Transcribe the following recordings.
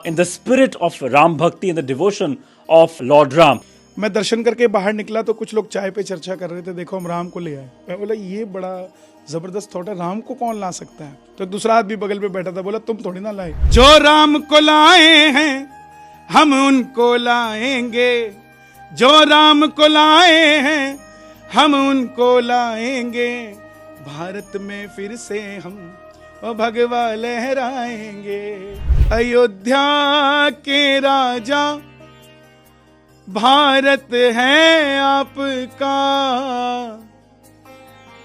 in the spirit of Ram Bhakti and the devotion of Lord Ram. मैं दर्शन करके बाहर निकला तो कुछ लोग चाय पे चर्चा कर रहे थे, देखो हम राम को ले आए। मैं बोला ये बड़ा जबरदस्त थॉट है, राम को कौन ला सकता है। तो एक दूसरा आदमी बगल पे बैठा था, बोला तुम थोड़ी ना लाए, जो राम को लाए हैं हम उनको लाएंगे, जो राम को लाए हैं हम उनको लाएंगे, भारत में फिर से हम वो भगवा लहराएंगे। अयोध्या के राजा भारत है आपका,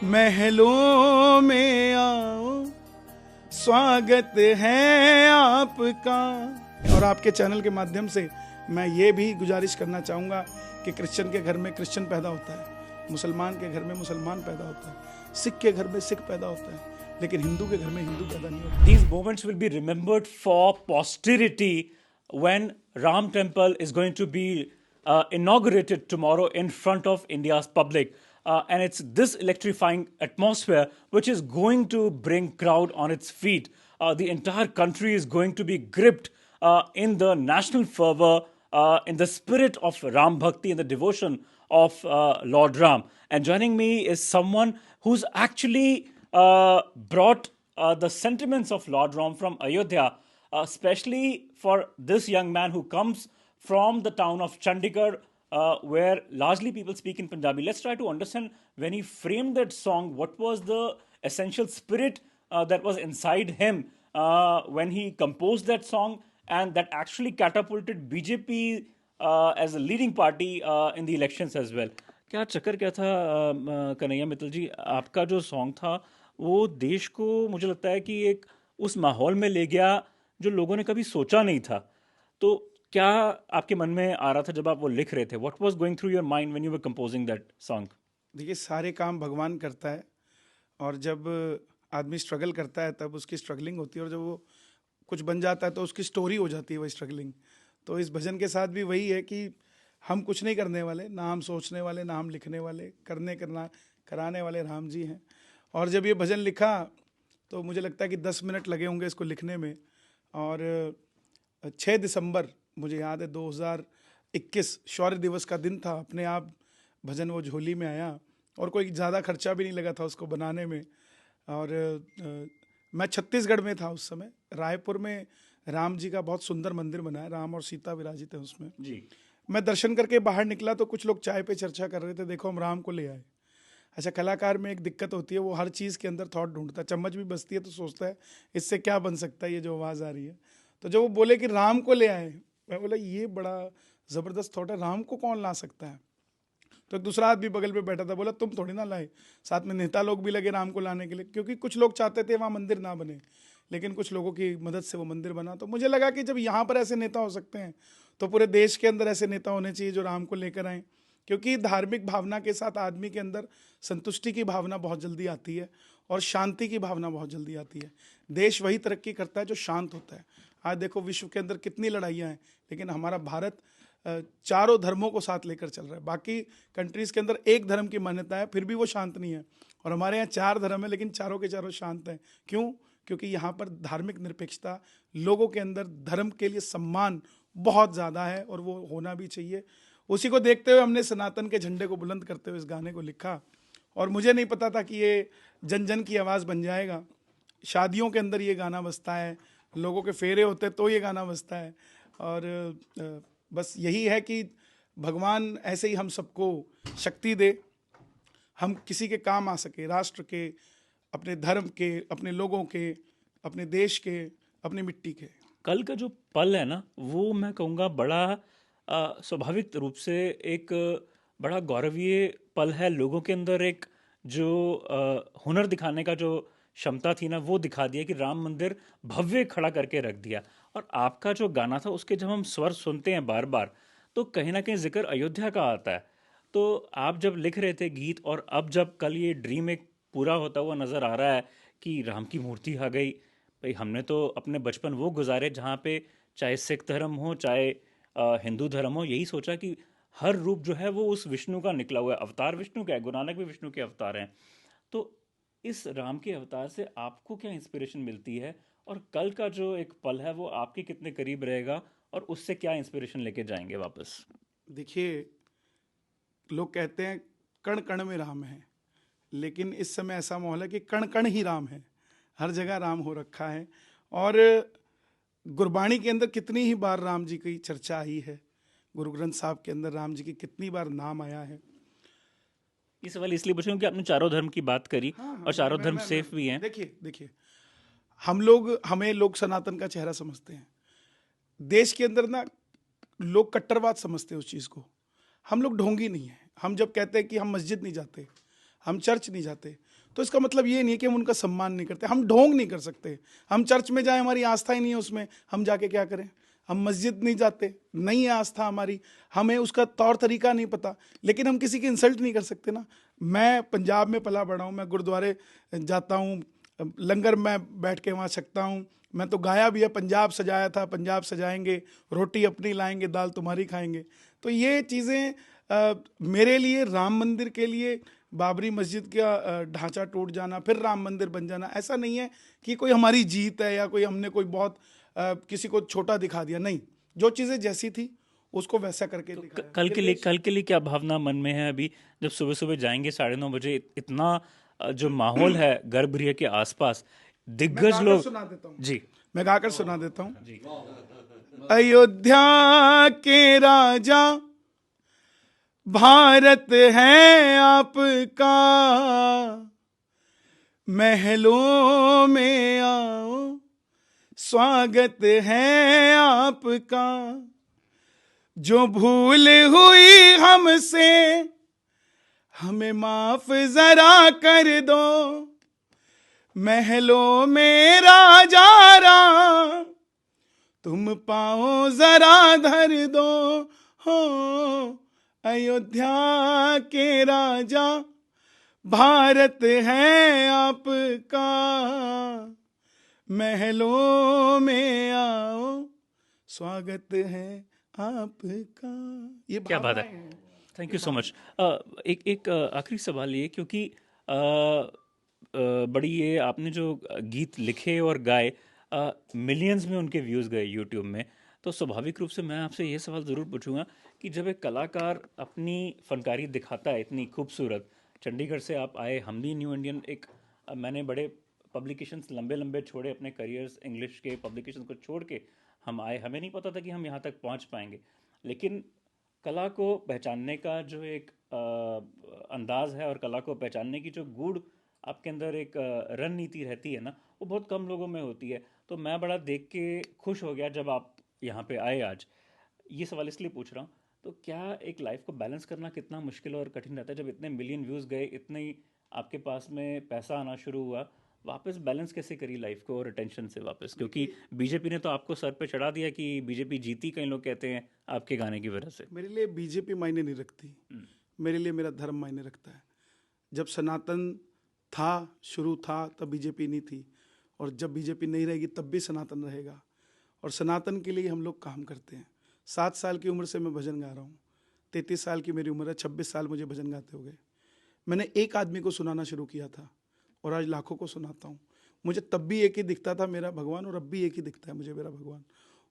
महलों में आओ स्वागत है आपका। और आपके चैनल के माध्यम से मैं ये भी गुजारिश करना चाहूँगा कि क्रिश्चियन के घर में क्रिश्चियन पैदा होता है, मुसलमान के घर में मुसलमान पैदा होता है, सिख के घर में सिख पैदा होता है, लेकिन हिंदू के घर में हिंदू पैदा नहीं होता। These moments will be remembered for posterity when Ram Temple is going to be inaugurated tomorrow in front of India's public. And it's this electrifying atmosphere which is going to bring crowd on its feet. The entire country is going to be gripped in the national fervor, in the spirit of Ram Bhakti and the devotion of Lord Ram. And joining me is someone who's actually brought the sentiments of Lord Ram from Ayodhya, especially for this young man who comes from the town of Chandigarh, where largely people speak in Punjabi. Let's try to understand when he framed that song, what was the essential spirit that was inside him when he composed that song, and that actually catapulted BJP as a leading party in the elections as well. क्या चक्कर क्या था कन्हैया मित्तल जी, आपका जो song था वो देश को मुझे लगता है कि एक उस माहौल में ले गया जो लोगों ने कभी सोचा नहीं था। तो क्या आपके मन में आ रहा था जब आप वो लिख रहे थे? What was going through your mind when you were composing that song? देखिए, सारे काम भगवान करता है, और जब आदमी स्ट्रगल करता है तब उसकी स्ट्रगलिंग होती है, और जब वो कुछ बन जाता है तो उसकी स्टोरी हो जाती है वही स्ट्रगलिंग। तो इस भजन के साथ भी वही है कि हम कुछ नहीं करने वाले, ना हम सोचने वाले, ना हम लिखने वाले, करना कराने वाले राम जी हैं। और जब ये भजन लिखा तो मुझे लगता है कि 10 मिनट लगे होंगे इसको लिखने में, और 6 दिसंबर मुझे याद है 2021 शौर्य दिवस का दिन था। अपने आप भजन वो झोली में आया, और कोई ज़्यादा खर्चा भी नहीं लगा था उसको बनाने में। और मैं छत्तीसगढ़ में था उस समय, रायपुर में राम जी का बहुत सुंदर मंदिर बना है, राम और सीता विराजित है उसमें जी। मैं दर्शन करके बाहर निकला तो कुछ लोग चाय पे चर्चा कर रहे थे, देखो हम राम को ले आए। अच्छा, कलाकार में एक दिक्कत होती है, वो हर चीज़ के अंदर थॉट ढूंढता है। चम्मच भी बजती है तो सोचता है इससे क्या बन सकता है, ये जो आवाज़ आ रही है। तो जब वो बोले कि राम को ले आए, मैं बोला ये बड़ा ज़बरदस्त थॉट है, राम को कौन ला सकता है। तो एक दूसरा आदमी बगल पे बैठा था, बोला तुम थोड़ी ना लाए। साथ में नेता लोग भी लगे राम को लाने के लिए, क्योंकि कुछ लोग चाहते थे वहाँ मंदिर ना बने, लेकिन कुछ लोगों की मदद से वो मंदिर बना। तो मुझे लगा कि जब यहाँ पर ऐसे नेता हो सकते हैं तो पूरे देश के अंदर ऐसे नेता होने चाहिए जो राम को लेकर आए, क्योंकि धार्मिक भावना के साथ आदमी के अंदर संतुष्टि की भावना बहुत जल्दी आती है, और शांति की भावना बहुत जल्दी आती है। देश वही तरक्की करता है जो शांत होता है। आज देखो विश्व के अंदर कितनी लड़ाइयाँ हैं, लेकिन हमारा भारत चारों धर्मों को साथ लेकर चल रहा है। बाकी कंट्रीज़ के अंदर एक धर्म की मान्यता है, फिर भी वो शांत नहीं है, और हमारे यहाँ 4 धर्म है लेकिन चारों के चारों शांत हैं। क्यों? क्योंकि यहाँ पर धार्मिक निरपेक्षता, लोगों के अंदर धर्म के लिए सम्मान बहुत ज़्यादा है, और वो होना भी चाहिए। उसी को देखते हुए हमने सनातन के झंडे को बुलंद करते हुए इस गाने को लिखा, और मुझे नहीं पता था कि ये जन जन की आवाज़ बन जाएगा। शादियों के अंदर ये गाना बजता है, लोगों के फेरे होते तो ये गाना बजता है, और बस यही है कि भगवान ऐसे ही हम सबको शक्ति दे, हम किसी के काम आ सके, राष्ट्र के, अपने धर्म के, अपने लोगों के, अपने देश के, अपनी मिट्टी के। कल का जो पल है ना, वो मैं कहूँगा बड़ा स्वाभाविक रूप से एक बड़ा गौरवीय पल है। लोगों के अंदर एक जो हुनर दिखाने का जो क्षमता थी ना, वो दिखा दिया कि राम मंदिर भव्य खड़ा करके रख दिया। और आपका जो गाना था उसके जब हम स्वर सुनते हैं बार बार, तो कहीं ना कहीं जिक्र अयोध्या का आता है। तो आप जब लिख रहे थे गीत, और अब जब कल ये ड्रीम एक पूरा होता हुआ नज़र आ रहा है कि राम की मूर्ति आ गई। भाई, हमने तो अपने बचपन वो गुजारे जहाँ पे चाहे सिख धर्म हो, चाहे हिंदू धर्म हो, यही सोचा कि हर रूप जो है वो उस विष्णु का निकला हुआ है। अवतार विष्णु का है, गुरु नानक भी विष्णु के अवतार हैं। तो इस राम के अवतार से आपको क्या इंस्पिरेशन मिलती है, और कल का जो एक पल है वो आपके कितने करीब रहेगा और उससे क्या इंस्पिरेशन लेके जाएंगे वापस? देखिए, लोग कहते हैं कण कण में राम है, लेकिन इस समय ऐसा माहौल है कि कण कण ही राम है, हर जगह राम हो रखा है। और गुरबाणी के अंदर कितनी ही बार राम जी की चर्चा आई है, गुरु ग्रंथ साहब के अंदर राम जी की कितनी बार नाम आया है। ये सवाल इसलिए पूछूं कि आपने चारों धर्म की बात करी हाँ हाँ, और चारों धर्म सेफ भी हैं। देखिए देखिए, हमें लोग सनातन का चेहरा समझते हैं। देश के अंदर ना लोग कट्टरवाद समझते हैं उस चीज़ को। हम लोग ढोंगी नहीं है। हम जब कहते हैं कि हम मस्जिद नहीं जाते, हम चर्च नहीं जाते, तो इसका मतलब ये नहीं है कि हम उनका सम्मान नहीं करते। हम ढोंग नहीं कर सकते। हम चर्च में जाए, हमारी आस्था ही नहीं है उसमें, हम जाके क्या करें? हम मस्जिद नहीं जाते, नहीं है आस्था हमारी, हमें उसका तौर तरीका नहीं पता, लेकिन हम किसी की इंसल्ट नहीं कर सकते ना। मैं पंजाब में पला बड़ा हूँ, मैं गुरुद्वारे जाता हूँ, लंगर में बैठ के वहाँ छकता हूँ। मैं तो गाया भी है, पंजाब सजाया था, पंजाब सजाएंगे, रोटी अपनी लाएंगे, दाल तुम्हारी खाएंगे। तो ये चीज़ें मेरे लिए राम मंदिर के लिए बाबरी मस्जिद का ढांचा टूट जाना, फिर राम मंदिर बन जाना, ऐसा नहीं है कि कोई हमारी जीत है या कोई हमने कोई बहुत किसी को छोटा दिखा दिया। नहीं, जो चीज़ें जैसी थी उसको वैसा करके दिखाया। कल के लिए क्या भावना मन में है अभी, जब सुबह सुबह जाएंगे 9:30 बजे? इतना जो माहौल है गर्भगृह के आसपास, मैं दिग्गज गाकर लोग। सुना देता हूँ, जी मैं गाकर सुना देता हूँ। जी। अयोध्या के राजा भारत है आपका, महलों में आओ स्वागत है आपका। जो भूल हुई हमसे हमें माफ जरा कर दो, महलों में राजा राम तुम पाओ जरा धर दो। हो अयोध्या के राजा भारत है आपका, महलों में आओ स्वागत है आपका। ये क्या बात है। भावनाएं हैं। Thank you so much. एक आखिरी सवाल ये, क्योंकि बड़ी ये आपने जो गीत लिखे और गाए, मिलियंस में उनके व्यूज़ गए यूट्यूब में, तो स्वाभाविक रूप से मैं आपसे ये सवाल ज़रूर पूछूंगा कि जब एक कलाकार अपनी फनकारी दिखाता है इतनी खूबसूरत, चंडीगढ़ से आप आए, हम भी न्यू इंडियन एक मैंने बड़े पब्लिकेशंस लंबे लंबे छोड़े अपने करियर्स, इंग्लिश के पब्लिकेशंस को छोड़ के हम आए, हमें नहीं पता था कि हम यहाँ तक पहुँच पाएंगे। लेकिन कला को पहचानने का जो एक अंदाज है और कला को पहचानने की जो गूढ़ आपके अंदर एक रणनीति रहती है ना, वो बहुत कम लोगों में होती है। तो मैं बड़ा देख के खुश हो गया जब आप यहाँ पे आए आज। ये सवाल इसलिए पूछ रहा हूँ, तो क्या एक लाइफ को बैलेंस करना कितना मुश्किल और कठिन रहता है जब इतने मिलियन व्यूज़ गए, इतने ही आपके पास में पैसा आना शुरू हुआ, वापस बैलेंस कैसे करी लाइफ को और अटेंशन से वापस? क्योंकि बीजेपी ने तो आपको सर पे चढ़ा दिया कि बीजेपी जीती, कई लोग कहते हैं, आपके गाने की वजह से। मेरे लिए बीजेपी मायने नहीं रखती, मेरे लिए मेरा धर्म मायने रखता है। जब सनातन था, शुरू था, तब बीजेपी नहीं थी, और जब बीजेपी नहीं रहेगी तब भी सनातन रहेगा। और सनातन के लिए हम लोग काम करते हैं। 7 साल की उम्र से मैं भजन गा रहा हूँ, 33 साल की मेरी उम्र है, 26 साल मुझे भजन गाते हो गए। मैंने एक आदमी को सुनाना शुरू किया था और आज लाखों को सुनाता हूँ। मुझे तब भी एक ही दिखता था मेरा भगवान, और अब भी एक ही दिखता है मुझे मेरा भगवान।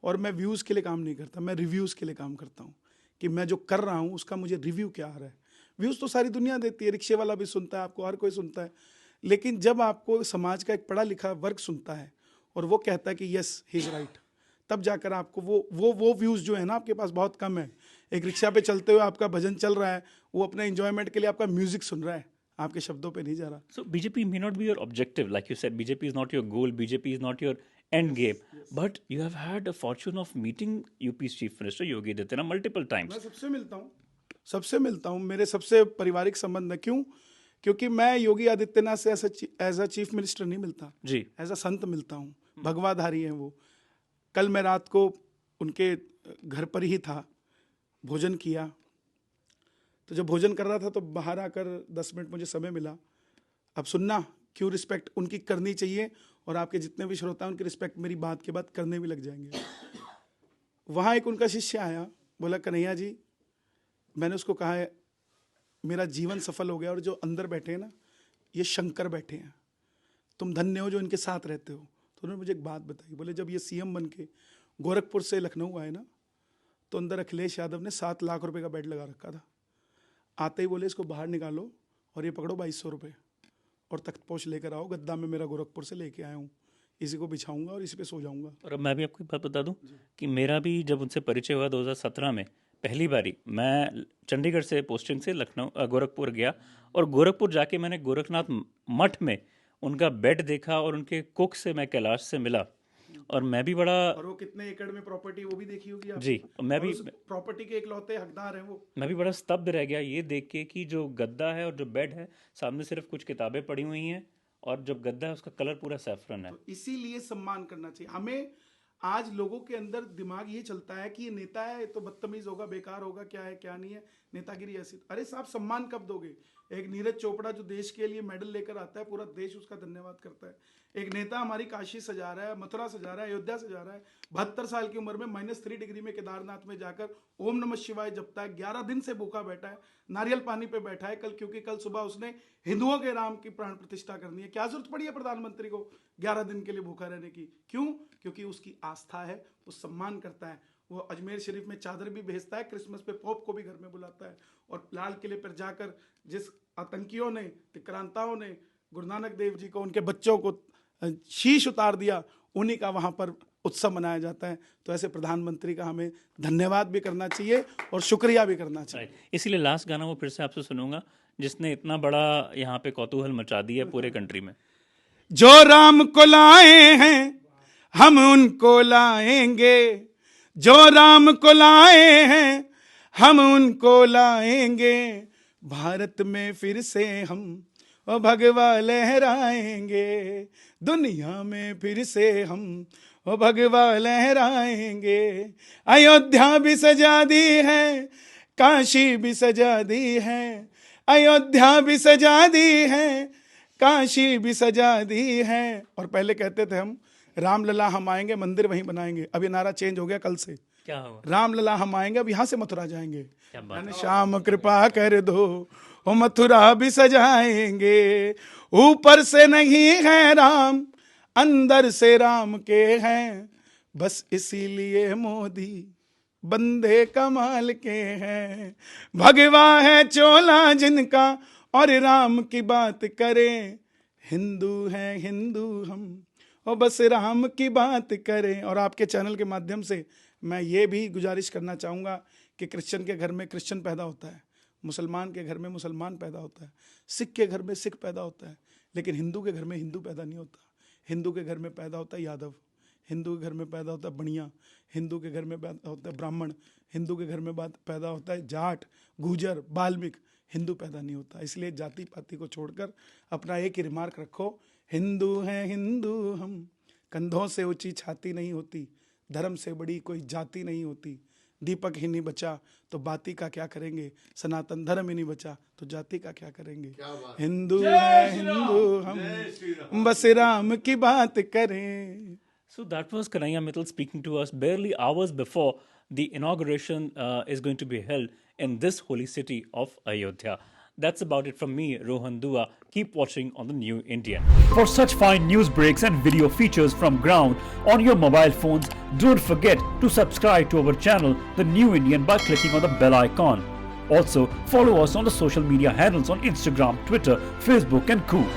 और मैं व्यूज़ के लिए काम नहीं करता, मैं रिव्यूज़ के लिए काम करता हूँ कि मैं जो कर रहा हूँ उसका मुझे रिव्यू क्या आ रहा है। व्यूज़ तो सारी दुनिया देती है, रिक्शे वाला भी सुनता है आपको, हर कोई सुनता है। लेकिन जब आपको समाज का एक पढ़ा लिखा वर्ग सुनता है और वो कहता है कि यस ही इज़ राइट, तब जाकर आपको वो व्यूज़ जो है ना आपके पास बहुत कम है। एक रिक्शा पे चलते हुए आपका भजन चल रहा है, वो अपने एंजॉयमेंट के लिए आपका म्यूजिक सुन रहा है, आपके शब्दों पे नहीं जा रहा। So BJP may not be your objective, like you said. BJP is not your goal. BJP is not your end game. But you have had a fortune of meeting UP's Chief Minister Yogi Adityanath multiple मैं times. सबसे मिलता हूँ, सबसे मिलता हूँ, मेरे सबसे पारिवारिक संबंध है। क्यों? क्योंकि मैं योगी आदित्यनाथ से एज अ चीफ मिनिस्टर नहीं मिलता, जी एज अ संत मिलता हूँ। भगवाधारी हैं वो। कल मैं रात को उनके घर पर ही था, भोजन किया। तो जब भोजन कर रहा था तो बाहर आकर 10 मिनट मुझे समय मिला। अब सुनना, क्यों रिस्पेक्ट उनकी करनी चाहिए, और आपके जितने भी श्रोता हैं उनकी रिस्पेक्ट मेरी बात के बाद करने भी लग जाएंगे। वहाँ एक उनका शिष्य आया, बोला कन्हैया जी, मैंने उसको कहा है मेरा जीवन सफल हो गया, और जो अंदर बैठे हैं ना ये शंकर बैठे हैं, तुम धन्य हो जो इनके साथ रहते हो। तो उन्होंने मुझे एक बात बताई, बोले जब ये सीएम बन के गोरखपुर से लखनऊ आए ना, तो अंदर अखिलेश यादव ने 7 लाख रुपए का बेड लगा रखा था। आते ही बोले इसको बाहर निकालो और ये पकड़ो 2200 रुपये और तख्तपोश लेकर आओ, गद्दा में मेरा गोरखपुर से लेके आया हूँ, इसी को बिछाऊंगा और इसी पे सो जाऊंगा। और अब मैं भी आपको एक बात बता दूं कि मेरा भी जब उनसे परिचय हुआ 2017 में, पहली बारी मैं चंडीगढ़ से पोस्टिंग से लखनऊ गोरखपुर गया, और गोरखपुर जाके मैंने गोरखनाथ मठ में उनका बेड देखा और उनके कुक से मैं कैलाश से मिला, और मैं भी बड़ा, और वो कितने एकड़ में प्रॉपर्टी वो भी देखी होगी आपने? जी, मैं भी प्रॉपर्टी के इकलौते हकदार हैं वो। मैं भी बड़ा स्तब्ध रह गया ये देख के कि जो गद्दा है और जो बेड है, सामने सिर्फ कुछ किताबें पड़ी हुई हैं, और जो गद्दा है उसका कलर पूरा सैफरन है। तो इसीलिए सम्मान करना चाहिए हमें। आज लोगों के अंदर दिमाग ये चलता है कि ये नेता है तो बदतमीज होगा, बेकार होगा, क्या है क्या नहीं है, नेतागिरी ऐसी। अरे साहब, सम्मान कब दोगे? एक नीरज चोपड़ा जो देश के लिए मेडल लेकर आता है, पूरा देश उसका धन्यवाद करता है। एक नेता हमारी काशी सजा रहा है, मथुरा सजा रहा है, अयोध्या सजा रहा है, 72 साल की उम्र में -3 डिग्री में केदारनाथ में जाकर ओम नमः शिवाय जपता है, 11 दिन से भूखा बैठा है, नारियल पानी पे बैठा है कल, क्योंकि कल सुबह उसने हिंदुओं के राम की प्राण प्रतिष्ठा करनी है। क्या जरूरत पड़ी है प्रधानमंत्री को 11 दिन के लिए भूखा रहने की? क्यों? क्योंकि उसकी आस्था है, वो सम्मान करता है। वो अजमेर शरीफ में चादर भी भेजता है, क्रिसमस पे पोप को भी घर में बुलाता है, और लाल किले पर जाकर जिस आतंकियों ने, विक्रांताओं ने गुरु नानक देव जी को, उनके बच्चों को शीश उतार दिया, उन्हीं का वहाँ पर उत्सव मनाया जाता है। तो ऐसे प्रधानमंत्री का हमें धन्यवाद भी करना चाहिए और शुक्रिया भी करना चाहिए। इसीलिए लास्ट गाना वो फिर से आपसे सुनूंगा, जिसने इतना बड़ा यहाँ पे कौतूहल मचा दिया है पूरे कंट्री में। जो राम को लाए हैं हम उनको लाएंगे, जो राम को लाए हैं हम उनको लाएंगे, भारत में फिर से हम ओ भगवा लहराएंगे, दुनिया में फिर से हम ओ भगवा लहराएंगे। अयोध्या भी सजा दी है, काशी भी सजा दी है, अयोध्या भी सजा दी है, काशी भी सजा दी है। और पहले कहते थे हम रामलला हम आएंगे, मंदिर वहीं बनाएंगे। अब ये नारा चेंज हो गया कल से, क्या हुआ? रामलला हम आएंगे, अब यहाँ से मथुरा जाएंगे। क्या बात है? श्याम कृपा कर दो, वो मथुरा भी सजाएंगे। ऊपर से नहीं है राम, अंदर से राम के हैं, बस इसीलिए मोदी बंदे कमाल के हैं। भगवा है चोला जिनका और राम की बात करें, हिंदू हैं हिंदू हम और बस राम की बात करें। और आपके चैनल के माध्यम से मैं ये भी गुजारिश करना चाहूँगा कि क्रिश्चियन के घर में क्रिश्चियन पैदा होता है, मुसलमान के घर में मुसलमान पैदा होता है, सिख के घर में सिख पैदा होता है, लेकिन हिंदू के घर में हिंदू पैदा नहीं होता। हिंदू के घर में पैदा होता है यादव, हिंदू के घर में पैदा होता है बनिया, हिंदू के घर में पैदा होता है ब्राह्मण, हिंदू के घर में पैदा होता है जाट, गुजर, बाल्मीक। हिंदू पैदा नहीं होता। इसलिए जाति पाति को छोड़कर अपना एक ही रिमार्क रखो, हिंदू हैं हिंदू हम, कंधों से ऊंची छाती नहीं होती, धर्म से बड़ी कोई जाति नहीं होती, दीपक ही नहीं बचा तो बाती का क्या करेंगे, सनातन धर्म ही नहीं बचा तो जाति का क्या करेंगे। हिंदू है हिंदू हम, बस राम की बात करें। So that was Kanhaiya Mittal speaking to us barely hours before the inauguration is going to be held in this holy city of Ayodhya. That's about it from me, Rohan Dua. Keep watching on the New Indian. For such fine news breaks and video features from ground on your mobile phones, don't forget to subscribe to our channel, The New Indian, by clicking on the bell icon. Also, follow us on the social media handles on Instagram, Twitter, Facebook and Cool.